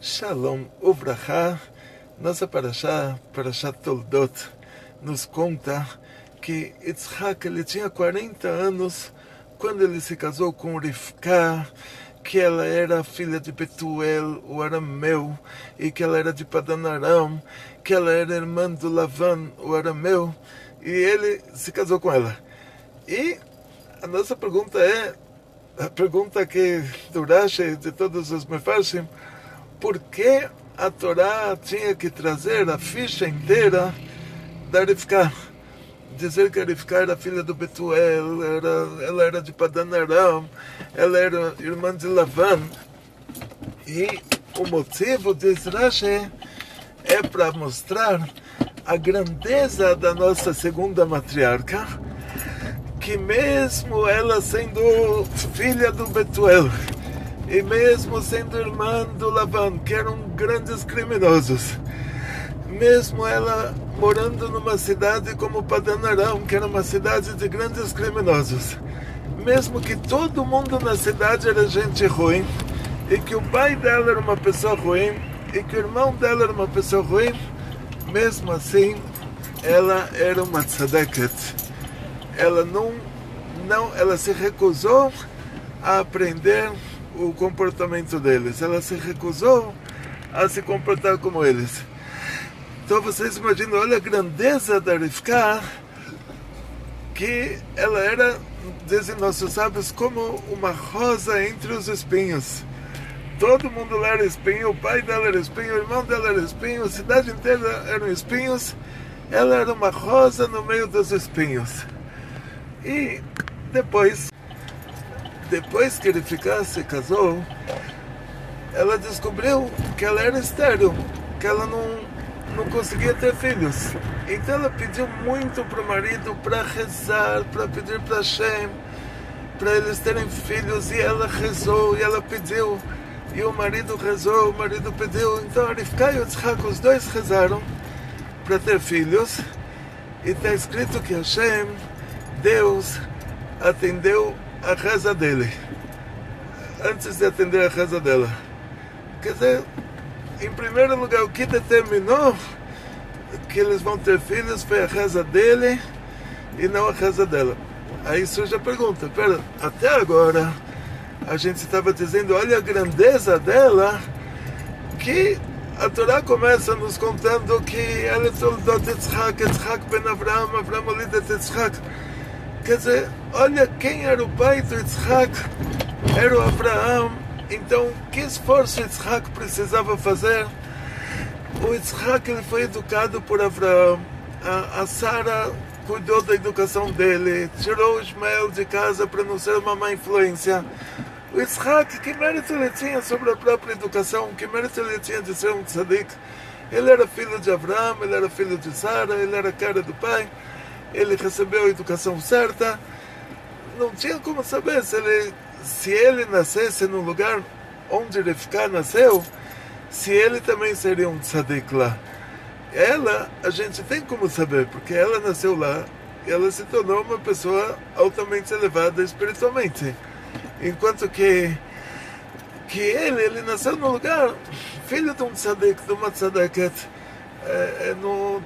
Shalom Uvracha, nossa Parashat Toldot, nos conta que Yitzhak ele tinha 40 anos quando ele se casou com Rivka, que ela era filha de Betuel, o arameu, e que ela era de Padan Aram, que ela era irmã do Lavan, o arameu, e ele se casou com ela. E a nossa pergunta é, a pergunta que do Rashi, de todos os Mefarshim, por que a Torá tinha que trazer a ficha inteira da Rivka? Dizer que a Rivka era filha do Betuel, ela era de Padan Aram, ela era irmã de Lavan. E o motivo de Rashi é para mostrar a grandeza da nossa segunda matriarca, que mesmo ela sendo filha do Betuel, e mesmo sendo irmã do Lavan, que eram grandes criminosos, mesmo ela morando numa cidade como Padan Aram, que era uma cidade de grandes criminosos, mesmo que todo mundo na cidade era gente ruim, e que o pai dela era uma pessoa ruim, e que o irmão dela era uma pessoa ruim, mesmo assim, ela era uma tzadeket. Ela ela se recusou a aprender o comportamento deles. Ela se recusou a se comportar como eles. Então vocês imaginam, olha a grandeza da Rivka, que ela era, dizem nossos sábios, como uma rosa entre os espinhos. Todo mundo lá era espinho, o pai dela era espinho, o irmão dela era espinho, a cidade inteira eram espinhos. Ela era uma rosa no meio dos espinhos. E depois que Rivka se casou, ela descobriu que ela era estéril, que ela não conseguia ter filhos. Então ela pediu muito para o marido para rezar, para pedir para Hashem, para eles terem filhos, e ela rezou, e ela pediu, e o marido rezou, o marido pediu. Então a Rivka e o Yitzhak, os dois rezaram para ter filhos, e está escrito que Hashem, Deus, atendeu a reza dele, antes de atender a reza dela. Quer dizer, em primeiro lugar, o que determinou que eles vão ter filhos foi a reza dele e não a reza dela. Aí surge a pergunta, pera, até agora a gente estava dizendo, olha a grandeza dela, que a Torá começa nos contando que ela é Toldot Yitzhak, Yitzhak ben Avraham, Avraham olidet Yitzhak. Quer dizer, olha quem era o pai do Yitzhak, era o Avraham. Então, que esforço Yitzhak precisava fazer? O Yitzhak ele foi educado por Avraham, a Sara cuidou da educação dele, tirou o Ismael de casa para não ser uma má influência. O Yitzhak, que mérito ele tinha sobre a própria educação? Que mérito ele tinha de ser um tzadik? Ele era filho de Avraham, ele era filho de Sara, ele era cara do pai, ele recebeu a educação certa. Não tinha como saber se ele nascesse no lugar onde Rivka nasceu, se ele também seria um tzadik lá. Ela, a gente tem como saber, porque ela nasceu lá e ela se tornou uma pessoa altamente elevada espiritualmente. Enquanto que ele nasceu no lugar, filho de um tzadik, de uma tzadeket,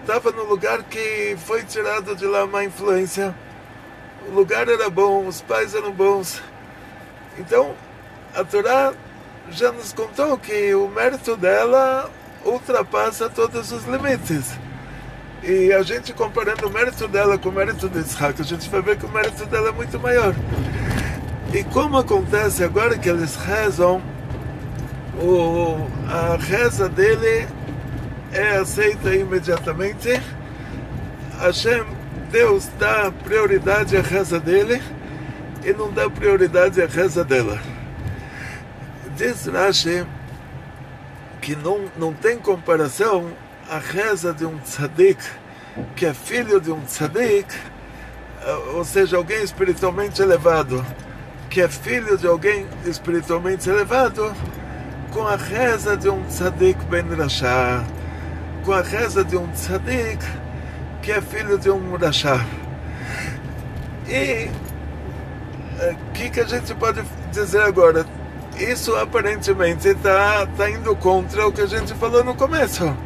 estava no lugar que foi tirado de lá uma influência. O lugar era bom, os pais eram bons. Então, a Torá já nos contou que o mérito dela ultrapassa todos os limites. E a gente comparando o mérito dela com o mérito de Yitzhak, a gente vai ver que o mérito dela é muito maior. E como acontece agora que eles rezam, a reza dele é aceita imediatamente. Hashem, Deus dá prioridade à reza dele e não dá prioridade à reza dela. Diz Rashi que não tem comparação a reza de um tzadik, que é filho de um tzadik, ou seja, alguém espiritualmente elevado, que é filho de alguém espiritualmente elevado, com a reza de um tzadik ben rasha, com a reza de um tzadik que é filho de um rasha. E o que a gente pode dizer agora? isso aparentemente está indo contra o que a gente falou no começo.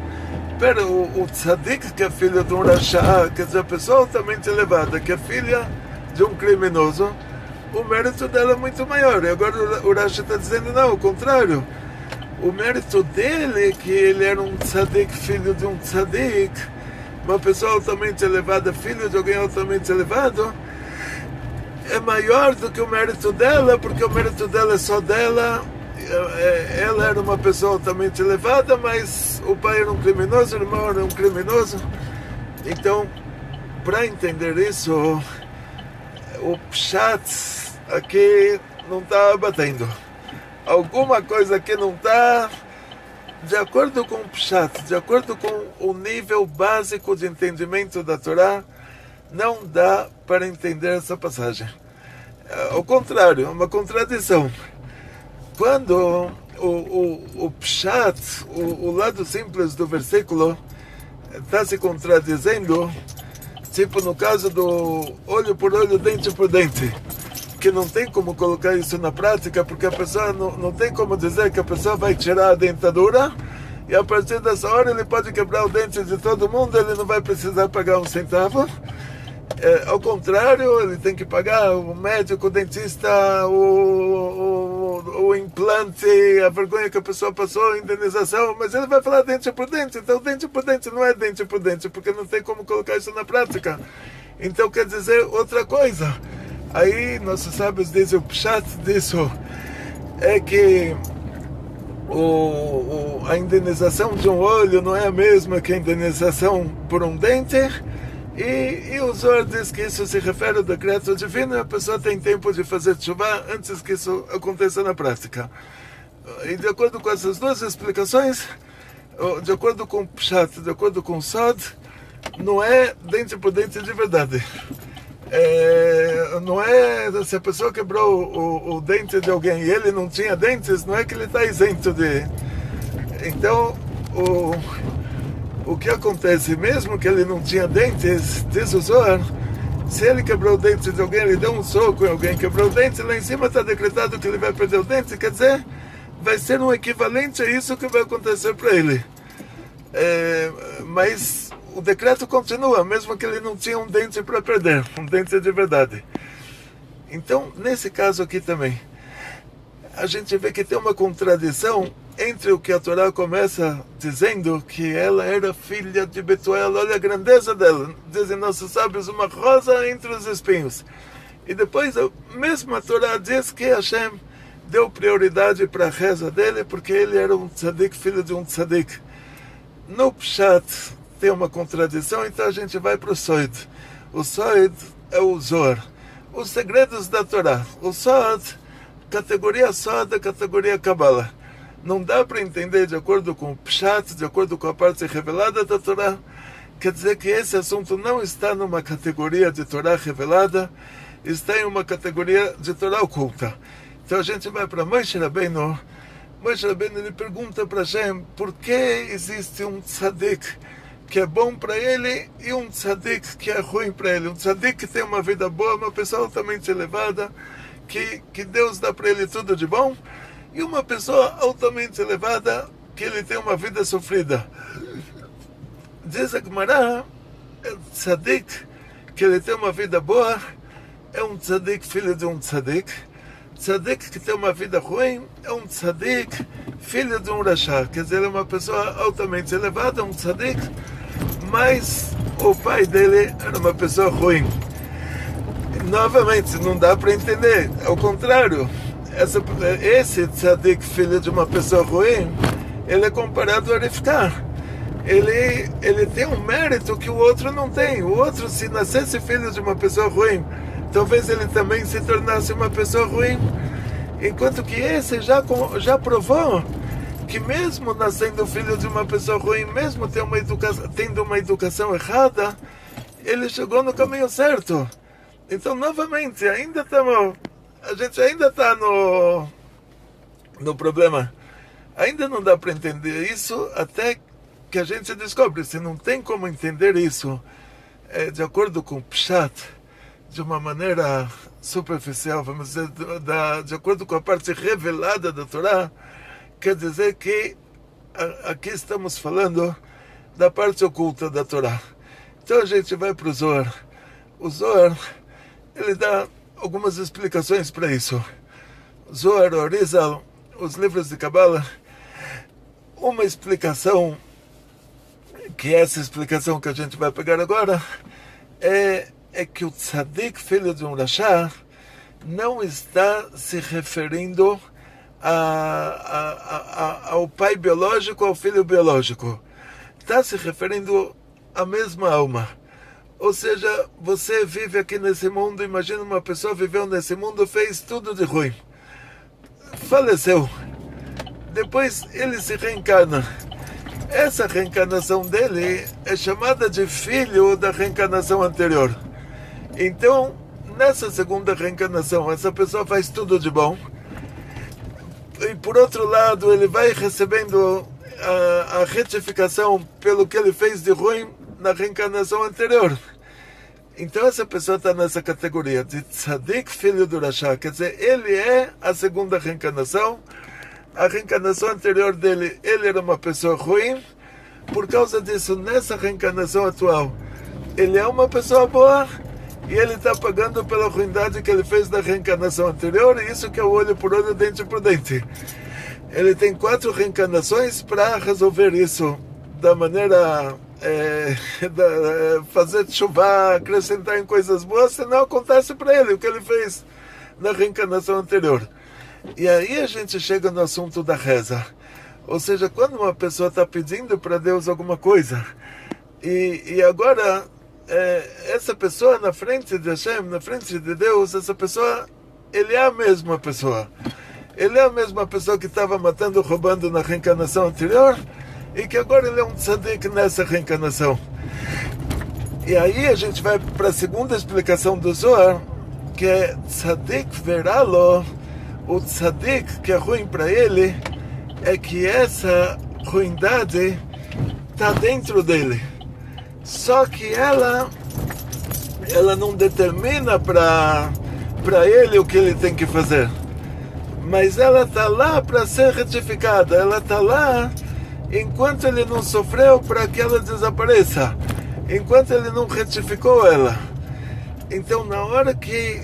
Pero o tzadik, que é filho de um rachá, quer dizer, a pessoa altamente elevada, que é filha de um criminoso, o mérito dela é muito maior. E agora o Rashi está dizendo, não, o contrário. O mérito dele, que ele era um tzadik, filho de um tzadik, uma pessoa altamente elevada, filho de alguém altamente elevado, é maior do que o mérito dela, porque o mérito dela é só dela. Ela era uma pessoa altamente elevada, mas o pai era um criminoso, o irmão era um criminoso. Então, para entender isso, o pshat aqui não está batendo. Alguma coisa aqui não está de acordo com o pshat, de acordo com o nível básico de entendimento da Torá. Não dá para entender essa passagem. Ao contrário, é uma contradição. Quando o pshat, o lado simples do versículo, está se contradizendo, tipo no caso do olho por olho, dente por dente, que não tem como colocar isso na prática, porque a pessoa não tem como dizer que a pessoa vai tirar a dentadura e a partir dessa hora ele pode quebrar o dente de todo mundo, ele não vai precisar pagar um centavo. Ao contrário, ele tem que pagar o médico, o dentista, o implante, a vergonha que a pessoa passou, a indenização, mas ele vai falar dente por dente. Então dente por dente não é dente por dente, porque não tem como colocar isso na prática. Então quer dizer outra coisa. Aí nossos sábios dizem, o pshat disso é que a indenização de um olho não é a mesma que a indenização por um dente. E o Zohar diz que isso se refere ao decreto divino e a pessoa tem tempo de fazer tshuva antes que isso aconteça na prática. E de acordo com essas duas explicações, de acordo com o Pshat, de acordo com o Sod, não é dente por dente de verdade. Não é, se a pessoa quebrou o dente de alguém e ele não tinha dentes, não é que ele está isento de... Então, o que acontece, mesmo que ele não tinha dentes, diz o Zohar, se ele quebrou o dente de alguém, ele deu um soco em alguém, quebrou o dente, lá em cima está decretado que ele vai perder o dente, quer dizer, vai ser um equivalente a isso que vai acontecer para ele. Mas o decreto continua, mesmo que ele não tinha um dente para perder, um dente de verdade. Então, nesse caso aqui também, a gente vê que tem uma contradição entre o que a Torá começa dizendo que ela era filha de Betuel, olha a grandeza dela, dizem nossos sábios, uma rosa entre os espinhos. E depois a mesma Torá diz que Hashem deu prioridade para a reza dele porque ele era um tzadik, filho de um tzadik. No Pshat tem uma contradição, então a gente vai para o Sod. O Sod é o Zohar, os segredos da Torá. O Sod, categoria Sod, categoria Kabbalah. Não dá para entender de acordo com o Pshat, de acordo com a parte revelada da Torá. Quer dizer que esse assunto não está numa categoria de Torá revelada, está em uma categoria de Torá oculta. Então a gente vai para Moshe Rabbeinu. Moshe Rabbeinu ele pergunta para Hashem por que existe um tzadik que é bom para ele e um tzadik que é ruim para ele. Um tzadik que tem uma vida boa, uma pessoa altamente elevada, que Deus dá para ele tudo de bom, e uma pessoa altamente elevada que ele tem uma vida sofrida. Diz a Gemara, o tzadik que ele tem uma vida boa é um tzadik filho de um tzadik. Tzadik que tem uma vida ruim é um tzadik filho de um rachá. Quer dizer, ele é uma pessoa altamente elevada, um tzadik, mas o pai dele era uma pessoa ruim. Novamente, não dá para entender. Ao contrário, esse tzadik, filho de uma pessoa ruim, ele é comparado a Rivka. Ele tem um mérito que o outro não tem. O outro, se nascesse filho de uma pessoa ruim, talvez ele também se tornasse uma pessoa ruim. Enquanto que esse já provou que mesmo nascendo filho de uma pessoa ruim, mesmo tendo uma educação errada, ele chegou no caminho certo. Então, novamente, a gente ainda está no problema. Ainda não dá para entender isso até que a gente descobre. Se não tem como entender isso de acordo com o Pshat, de uma maneira superficial, vamos dizer, de acordo com a parte revelada da Torá, quer dizer que aqui estamos falando da parte oculta da Torá. Então a gente vai para o Zohar. O Zohar, ele dá algumas explicações para isso. O Zohar, o Arizal, os livros de Kabbalah, uma explicação, que é essa explicação que a gente vai pegar agora, é que o tzadik, filho de um Rashá, não está se referindo ao pai biológico, ao filho biológico. Está se referindo à mesma alma. Ou seja, você vive aqui nesse mundo, imagina uma pessoa viveu nesse mundo, fez tudo de ruim. Faleceu. Depois ele se reencarna. Essa reencarnação dele é chamada de filho da reencarnação anterior. Então, nessa segunda reencarnação, essa pessoa faz tudo de bom. E por outro lado, ele vai recebendo a retificação pelo que ele fez de ruim na reencarnação anterior. Então essa pessoa está nessa categoria de tzadik, filho do Rashá. Quer dizer, ele é a segunda reencarnação. A reencarnação anterior dele, ele era uma pessoa ruim. Por causa disso, nessa reencarnação atual, ele é uma pessoa boa e ele está pagando pela ruindade que ele fez na reencarnação anterior. E isso que é o olho por olho, dente por dente. Ele tem 4 reencarnações para resolver isso da maneira... fazer chuva, acrescentar em coisas boas, senão acontece para ele o que ele fez na reencarnação anterior. E aí a gente chega no assunto da reza. Ou seja, quando uma pessoa está pedindo para Deus alguma coisa, e agora essa pessoa na frente de Hashem, na frente de Deus, essa pessoa, ele é a mesma pessoa. Ele é a mesma pessoa que estava matando, roubando na reencarnação anterior, e que agora ele é um tzadik nessa reencarnação. E aí a gente vai para a segunda explicação do Zohar, que é tzadik veralo, o tzadik que é ruim para ele, é que essa ruindade está dentro dele. Só que ela não determina para ele o que ele tem que fazer. Mas ela está lá para ser retificada, ela está lá enquanto ele não sofreu para que ela desapareça, enquanto ele não retificou ela. Então, na hora que...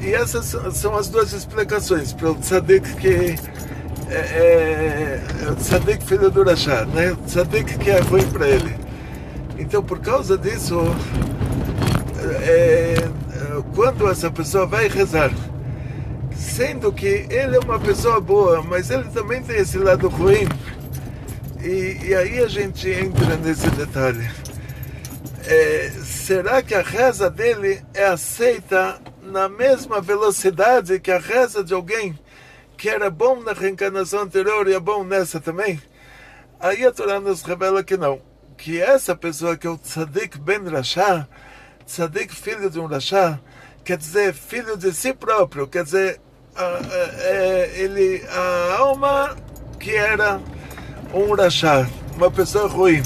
E essas são as duas explicações para o tzadik que o tzadik filho do Rashá, né? O tzadik que é ruim para ele. Então, por causa disso, quando essa pessoa vai rezar, sendo que ele é uma pessoa boa, mas ele também tem esse lado ruim, e aí a gente entra nesse detalhe. Será que a reza dele é aceita na mesma velocidade que a reza de alguém que era bom na reencarnação anterior e é bom nessa também? Aí a Torá nos revela que não. Que essa pessoa que é o tzadik ben Rashá, tzadik filho de um Rashá, quer dizer filho de si próprio, quer dizer a alma que era um Rashá, uma pessoa ruim,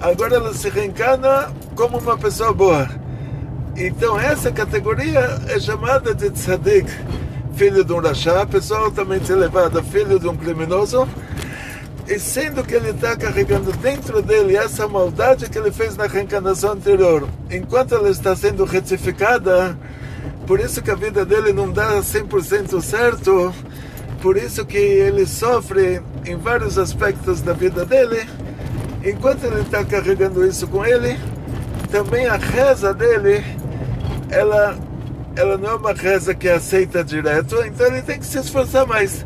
agora ela se reencarna como uma pessoa boa. Então essa categoria é chamada de tzadik, filho de um Rashá, pessoa altamente elevada, filho de um criminoso, e sendo que ele está carregando dentro dele essa maldade que ele fez na reencarnação anterior, enquanto ela está sendo retificada, por isso que a vida dele não dá 100% certo, por isso que ele sofre em vários aspectos da vida dele, enquanto ele está carregando isso com ele, também a reza dele, ela não é uma reza que é aceita direto, então ele tem que se esforçar mais.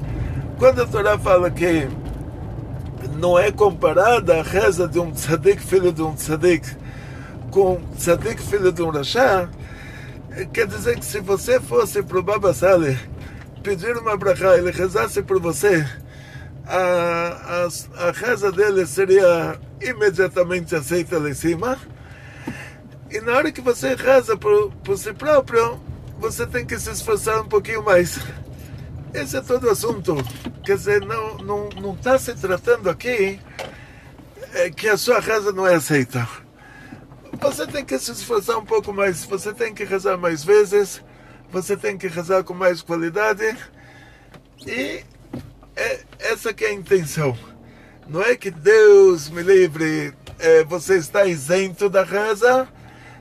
Quando a Torá fala que não é comparada a reza de um tzadik, filho de um tzadik, com tzadik, filho de um Rashá, quer dizer que se você fosse para o Baba Sali pedir uma brachá, ele rezasse por você, a reza dele seria imediatamente aceita lá em cima, e na hora que você reza por si próprio, você tem que se esforçar um pouquinho mais. Esse é todo o assunto. Quer dizer, não está se tratando aqui que a sua reza não é aceita. você tem que se esforçar um pouco mais, você tem que rezar mais vezes, você tem que rezar com mais qualidade, e essa que é a intenção. Não é que Deus me livre, você está isento da reza,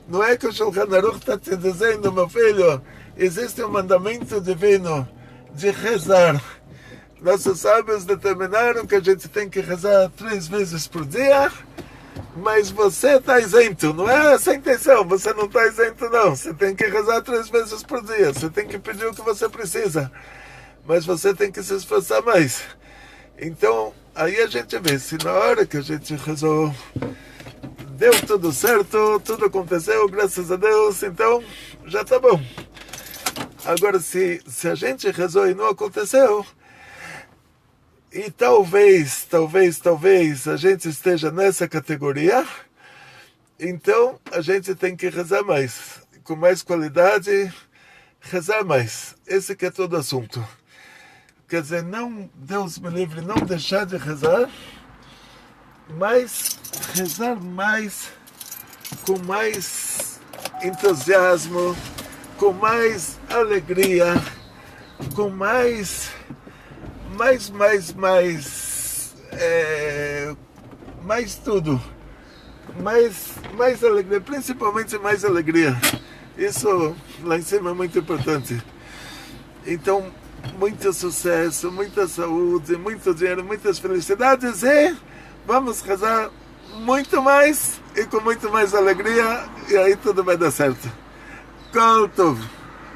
não é que o Shulchan Aruch está te dizendo, meu filho, existe um mandamento divino de rezar. Nossos sábios determinaram que a gente tem que rezar 3 vezes por dia, mas você está isento, não é essa a intenção, você não está isento não, você tem que rezar 3 vezes por dia, você tem que pedir o que você precisa, mas você tem que se esforçar mais. Então, aí a gente vê, se na hora que a gente rezou, deu tudo certo, tudo aconteceu, graças a Deus, então já está bom. Agora, se a gente rezou e não aconteceu, e talvez a gente esteja nessa categoria, então a gente tem que rezar mais, com mais qualidade, rezar mais. Esse que é todo o assunto. Quer dizer, não, Deus me livre, não deixar de rezar, mas rezar mais, com mais entusiasmo, com mais alegria, com mais tudo, mais alegria, principalmente mais alegria. Isso lá em cima é muito importante. Então, muito sucesso, muita saúde, muito dinheiro, muitas felicidades, e vamos rezar muito mais e com muito mais alegria, e aí tudo vai dar certo. Kol Tov.